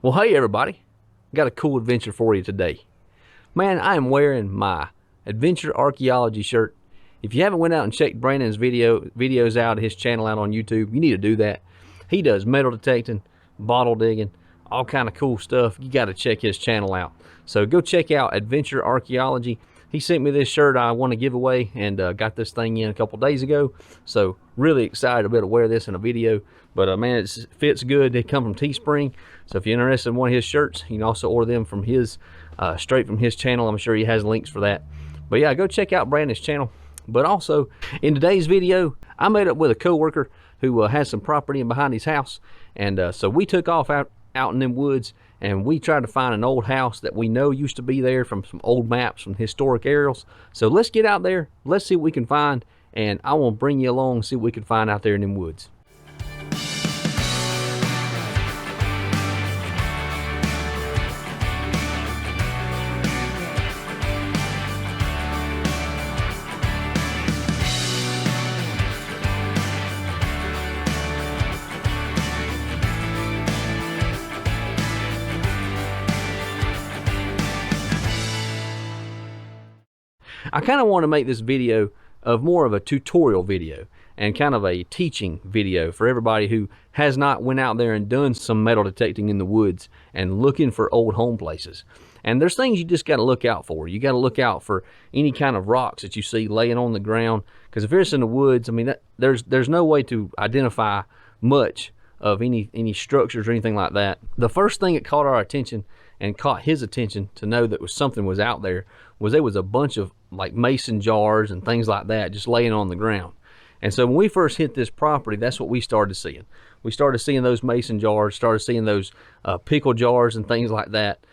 Well, hey everybody, got a cool adventure for you today. Man, I am wearing my Adventure Archaeology shirt. If you haven't went out and checked Brandon's videos out at his channel out on YouTube, you need to do that. He does metal detecting, bottle digging, all kind of cool stuff. You got to check his channel out. So go check out Adventure Archaeology. He sent me this shirt I want to give away, and got this thing in a couple days ago. So really excited to be able to wear this in a video. But man, it fits good. They come from Teespring. So if you're interested in one of his shirts, you can also order them from his, straight from his channel. I'm sure he has links for that. But yeah, go check out Brandon's channel. But also, in today's video, I met up with a coworker who has some property in behind his house. And so we took off out in them woods, and we tried to find an old house that we know used to be there from some old maps, from historic aerials. So let's get out there, let's see what we can find, and I want to bring you along and see what we can find out there in them woods. I kind of want to make this video of more of a tutorial video and kind of a teaching video for everybody who has not went out there and done some metal detecting in the woods and looking for old home places. And there's things you just got to look out for. You got to look out for any kind of rocks that you see laying on the ground, because if it's in the woods, I mean, there's no way to identify much of any structures or anything like that. The first thing that caught our attention and caught his attention to know that something was out there was a bunch of like mason jars and things like that just laying on the ground. And so when we first hit this property, that's what we started seeing. We started seeing those mason jars, started seeing those pickle jars and things like that.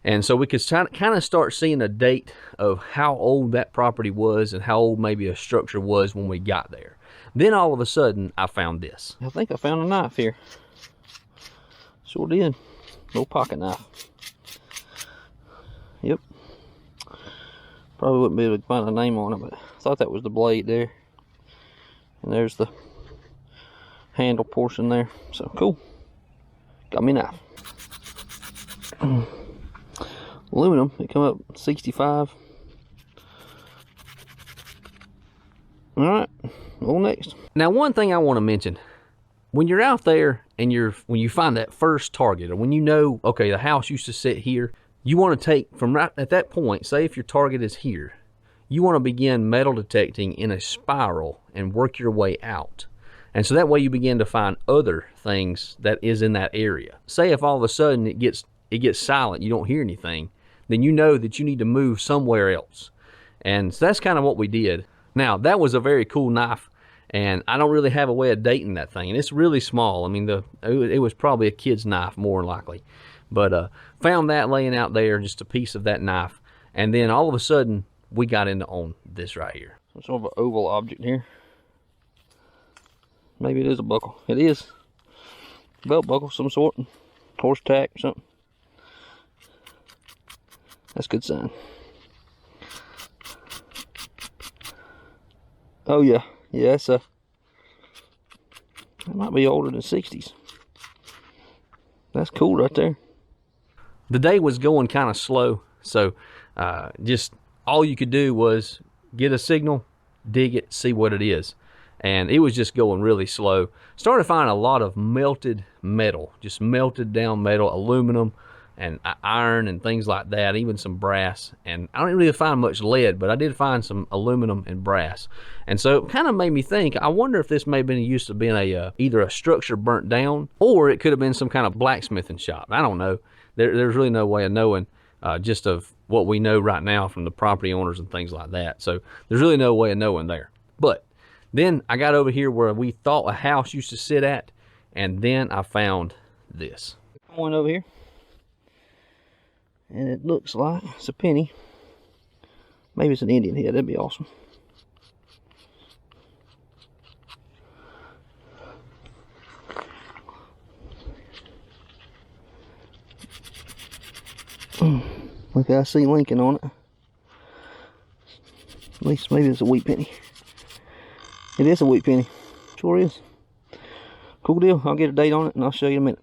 And so we could kind of start seeing a date of how old that property was and how old maybe a structure was when we got there. Then all of a sudden, I found this. I think I found a knife here. Sure did. Little pocket knife. Yep. Probably wouldn't be able to find a name on it, but I thought that was the blade there. And there's the handle portion there. So cool. Got me a knife. Aluminum. It come up 65. Alright. On next. Now, one thing I want to mention. When you're out there and when you find that first target, or when you know, okay, the house used to sit here, you want to take from right at that point, say if your target is here, you want to begin metal detecting in a spiral and work your way out. And so that way you begin to find other things that is in that area. Say if all of a sudden it gets silent, you don't hear anything, then you know that you need to move somewhere else. And so that's kind of what we did. Now, that was a very cool knife, and I don't really have a way of dating that thing. And it's really small. I mean, it was probably a kid's knife, more than likely. But found that laying out there, just a piece of that knife. And then all of a sudden, we got into on this right here. Some sort of an oval object here. Maybe it is a buckle. It is. Belt buckle, some sort. Horse tack or something. That's a good sign. Oh yeah. Yeah, it's it might be older than 60s. That's cool right there. The day was going kind of slow, so just all you could do was get a signal, dig it, see what it is. And it was just going really slow. Started finding a lot of melted metal, just melted down metal, aluminum and iron and things like that, even some brass. And I didn't really find much lead, but I did find some aluminum and brass. And so it kind of made me think, I wonder if this may have been used to being either a structure burnt down, or it could have been some kind of blacksmithing shop. I don't know. There's really no way of knowing just of what we know right now from the property owners and things like that. So there's really no way of knowing there. But then I got over here where we thought a house used to sit at, and then I found this. I went over here, and it looks like it's a penny. Maybe it's an Indian head. That'd be awesome. Look, I see Lincoln on it. At least maybe it's a wheat penny. It is a wheat penny. Sure is. Cool deal. I'll get a date on it and I'll show you in a minute.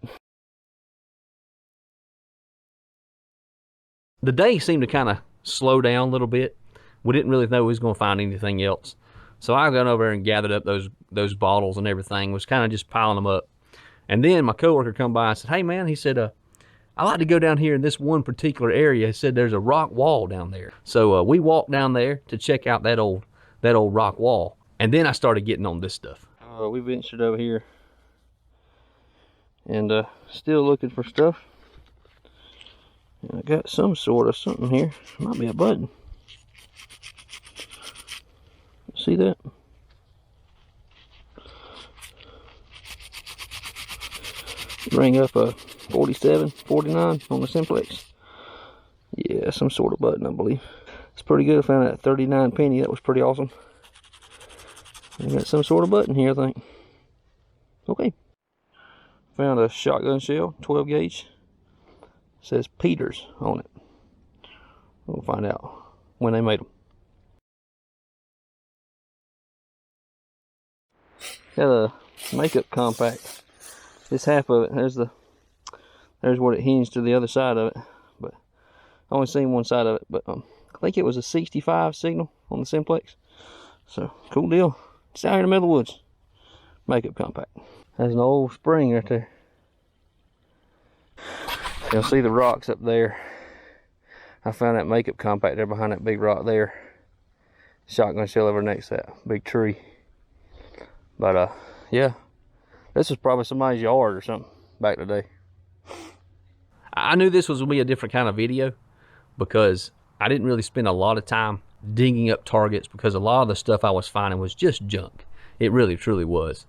the day seemed to kind of slow down a little bit. We didn't really know we was going to find anything else. So I got over and gathered up those bottles and everything, was kind of just piling them up. And then my coworker come by and said, hey man, he said, I like to go down here in this one particular area. He said there's a rock wall down there. So we walked down there to check out that old rock wall. And then I started getting on this stuff. We ventured over here and still looking for stuff. And I got some sort of something here. Might be a button. See that? Ring up a 47, 49 on the Simplex. Yeah, some sort of button, I believe. It's pretty good. I found that 39 penny. That was pretty awesome. I got some sort of button here, I think. Okay. Found a shotgun shell, 12 gauge. It says Peters on it. We'll find out when they made them. Got a makeup compact. This half of it, there's what it hinged to the other side of it. But I only seen one side of it. But I think it was a 65 signal on the Simplex. So cool deal. It's out here in the middle of the woods. Makeup compact. There's an old spring right there. You'll see the rocks up there. I found that makeup compact there behind that big rock there. Shotgun shell over next to that big tree. But yeah, this was probably somebody's yard or something back in the day. I knew this was gonna be a different kind of video because I didn't really spend a lot of time digging up targets, because a lot of the stuff I was finding was just junk. It really truly was.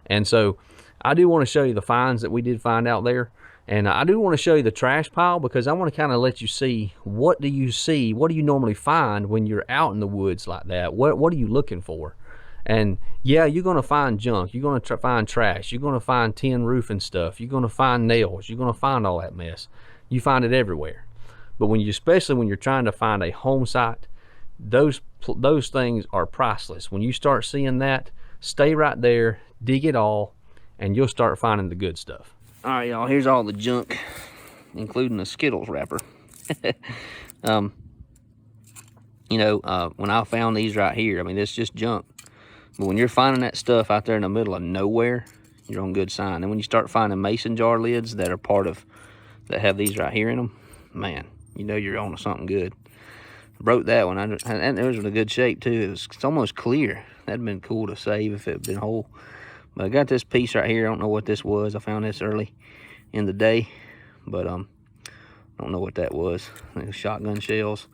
And so I do want to show you the finds that we did find out there. And I do want to show you the trash pile, because I want to kind of let you see, what do you normally find when you're out in the woods like that? What are you looking for? And yeah, you're going to find junk. You're going to find trash. You're going to find tin roofing stuff. You're going to find nails. You're going to find all that mess. You find it everywhere. But especially when you're trying to find a home site, those things are priceless. When you start seeing that, stay right there, dig it all, and you'll start finding the good stuff. All right, y'all, here's all the junk, including the Skittles wrapper. When I found these right here, I mean, it's just junk. But when you're finding that stuff out there in the middle of nowhere, you're on good sign. And when you start finding mason jar lids that have these right here in them, man, you know you're on to something good. I broke that one, and it was in a good shape too. It's almost clear. That'd been cool to save if it had been whole. But I got this piece right here. I don't know what this was. I found this early in the day, but I don't know what that was. I think it was shotgun shells.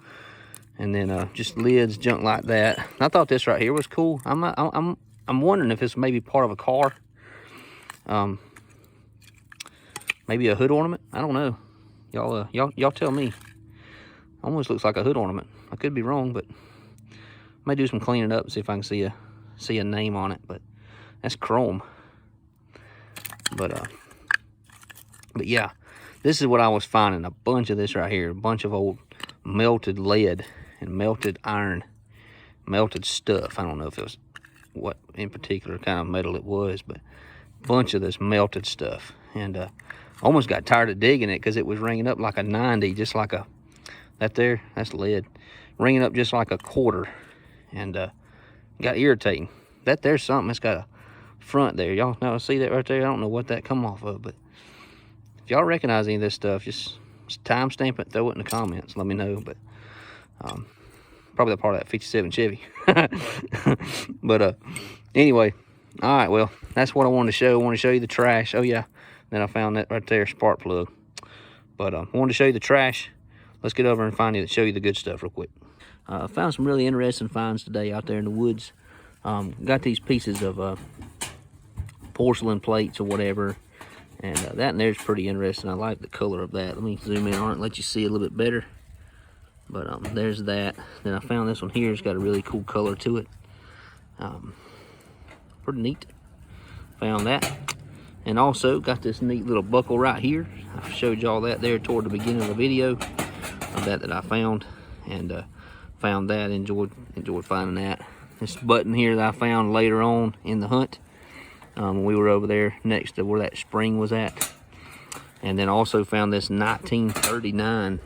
And then just lids, junk like that. I thought this right here was cool. I'm wondering if it's maybe part of a car. Maybe a hood ornament. I don't know. Y'all tell me. Almost looks like a hood ornament. I could be wrong, but I may do some cleaning up and see if I can see a name on it. But that's chrome. But yeah, this is what I was finding. A bunch of this right here. A bunch of old melted lead and melted iron, melted stuff. I don't know if it was what in particular kind of metal it was, but a bunch of this melted stuff. And almost got tired of digging it because it was ringing up like a 90, just like a, that's lead, ringing up just like a quarter, and got irritating. There's something that's got a front there. Y'all now see that right there? I don't know what that come off of, but if y'all recognize any of this stuff, just timestamp it, throw it in the comments, let me know. But probably a part of that 57 Chevy. But anyway, all right, well, that's what I wanted to show. I wanted to show you the trash. Oh yeah, then I found that right there, spark plug. But I wanted to show you the trash. Let's get over and show you the good stuff real quick. I found some really interesting finds today out there in the woods. Got these pieces of porcelain plates or whatever, and that in there is pretty interesting. I like the color of that. Let me zoom in on it and let you see a little bit better. But there's that. Then I found this one here. It's got a really cool color to it. Pretty neat. Found that. And also got this neat little buckle right here. I showed y'all that there toward the beginning of the video of that I found. And found that, enjoyed finding that. This button here that I found later on in the hunt. When we were over there next to where that spring was at. And then also found this 1939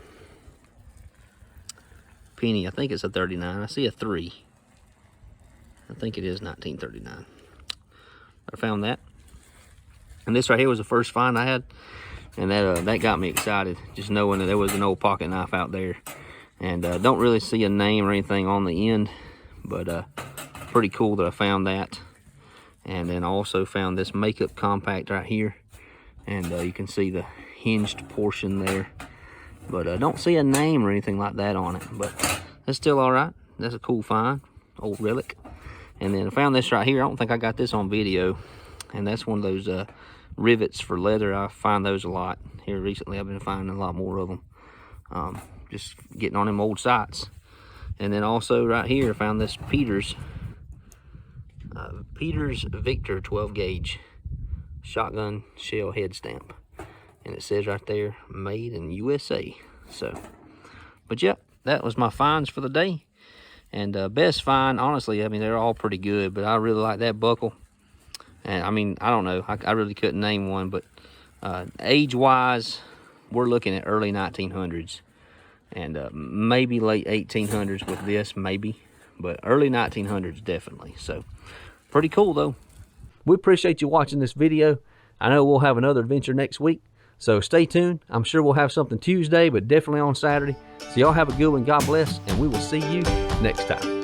penny. I think it's a 39. I see a 3. I think it is 1939. I found that. And this right here was the first find I had. And that got me excited, just knowing that there was an old pocket knife out there. And don't really see a name or anything on the end, but pretty cool that I found that. And then I also found this makeup compact right here. And you can see the hinged portion there. But I don't see a name or anything like that on it, but that's still all right. That's a cool find, old relic. And then I found this right here. I don't think I got this on video. And that's one of those rivets for leather. I find those a lot. Here recently I've been finding a lot more of them. Just getting on them old sites. And then also right here I found this Peters Victor 12 gauge shotgun shell head stamp. And it says right there, made in USA. So, but yep, that was my finds for the day. And best find, honestly, I mean, they're all pretty good, but I really like that buckle. And I mean, I don't know, I really couldn't name one, but age-wise, we're looking at early 1900s. And maybe late 1800s with this, maybe. But early 1900s, definitely. So, pretty cool, though. We appreciate you watching this video. I know we'll have another adventure next week. So stay tuned. I'm sure we'll have something Tuesday, but definitely on Saturday. So y'all have a good one. God bless, and we will see you next time.